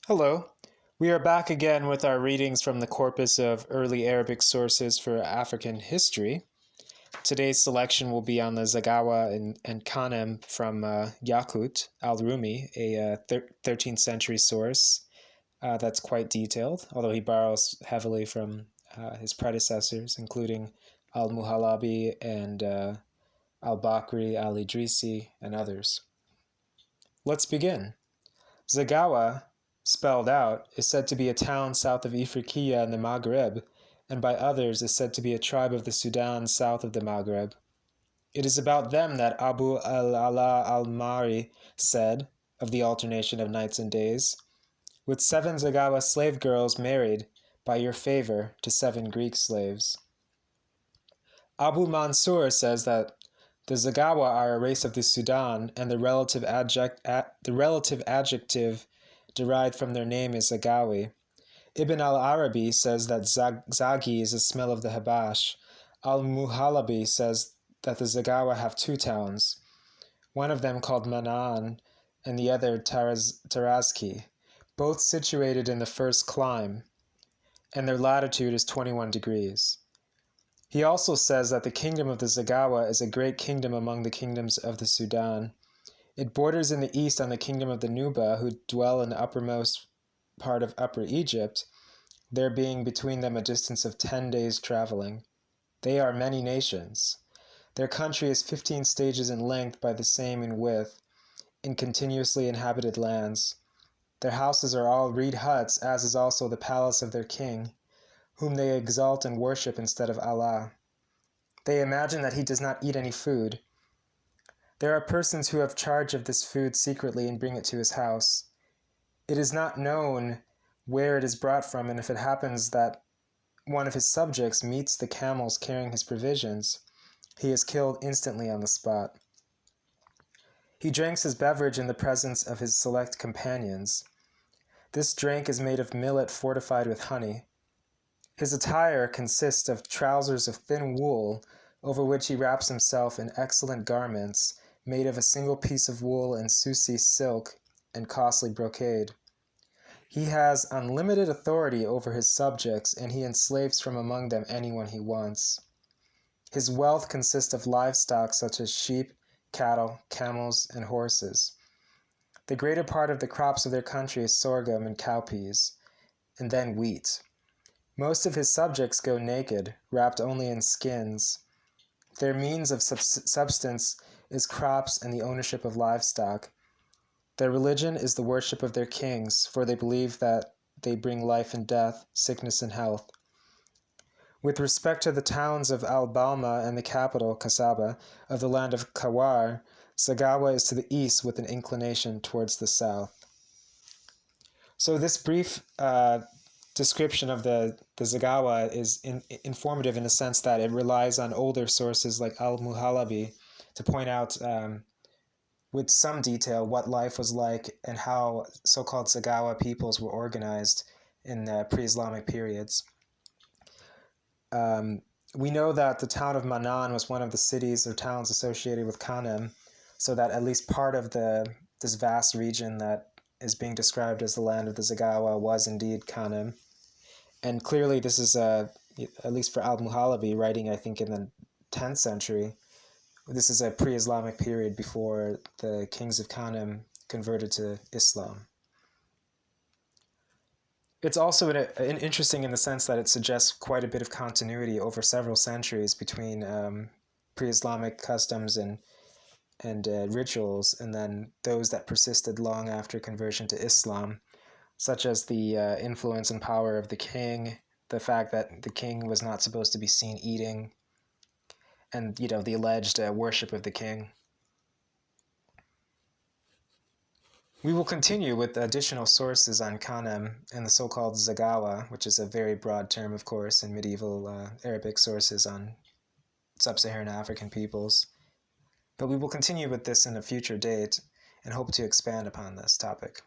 Hello. We are back again with our readings from the corpus of early Arabic sources for African history. Today's selection will be on the Zaghawa and Kanem from Yaqut al-Rumi, a 13th century source that's quite detailed, although he borrows heavily from his predecessors, including al-Muhalabi and al-Bakri, al-Idrisi, and others. Let's begin. Zaghawa, spelled out, is said to be a town south of Ifriqiya in the Maghreb, and by others is said to be a tribe of the Sudan south of the Maghreb. It is about them that Abu al-Ala al-Mari said, of the alternation of nights and days, "With 7 Zaghawa slave girls married, by your favor, to 7 Greek slaves." Abu Mansur says that the Zaghawa are a race of the Sudan, and the relative adjective derived from their name is Zaghawi. Ibn al-Arabi says that Zagi is a smell of the Habash. Al-Muhalabi says that the Zaghawa have 2 towns, one of them called Manan and the other Tarazki, both situated in the first clime, and their latitude is 21 degrees. He also says that the kingdom of the Zaghawa is a great kingdom among the kingdoms of the Sudan. It borders in the east on the kingdom of the Nuba, who dwell in the uppermost part of Upper Egypt, there being between them a distance of 10 days' traveling. They are many nations. Their country is 15 stages in length by the same in width, in continuously inhabited lands. Their houses are all reed huts, as is also the palace of their king, whom they exalt and worship instead of Allah. They imagine that he does not eat any food. There are persons who have charge of this food secretly and bring it to his house. It is not known where it is brought from, and if it happens that one of his subjects meets the camels carrying his provisions, he is killed instantly on the spot. He drinks his beverage in the presence of his select companions. This drink is made of millet fortified with honey. His attire consists of trousers of thin wool, over which he wraps himself in excellent garments, made of a single piece of wool and Susi silk and costly brocade. He has unlimited authority over his subjects, and he enslaves from among them anyone he wants. His wealth consists of livestock such as sheep, cattle, camels, and horses. The greater part of the crops of their country is sorghum and cowpeas, and then wheat. Most of his subjects go naked, wrapped only in skins. Their means of subsistence is crops and the ownership of livestock. Their religion is the worship of their kings, for they believe that they bring life and death, sickness and health. With respect to the towns of Al-Balma and the capital, Kasaba, of the land of Kawar, Zaghawa is to the east with an inclination towards the south. So this brief description of the Zaghawa is informative in the sense that it relies on older sources like Al-Muhalabi to point out with some detail what life was like and how so-called Zaghawa peoples were organized in pre-Islamic periods. We know that the town of Manan was one of the cities or towns associated with Kanem, so that at least part of this vast region that is being described as the land of the Zaghawa was indeed Kanem. And clearly this is, at least for Al-Muhalabi, writing I think in the 10th century, this is a pre-Islamic period before the kings of Kanem converted to Islam. It's also interesting in the sense that it suggests quite a bit of continuity over several centuries between pre-Islamic customs and rituals, and then those that persisted long after conversion to Islam, such as the influence and power of the king, the fact that the king was not supposed to be seen eating, and the alleged worship of the king. We will continue with additional sources on Kanem and the so-called Zaghawa, which is a very broad term, of course, in medieval Arabic sources on sub-Saharan African peoples. But we will continue with this in a future date and hope to expand upon this topic.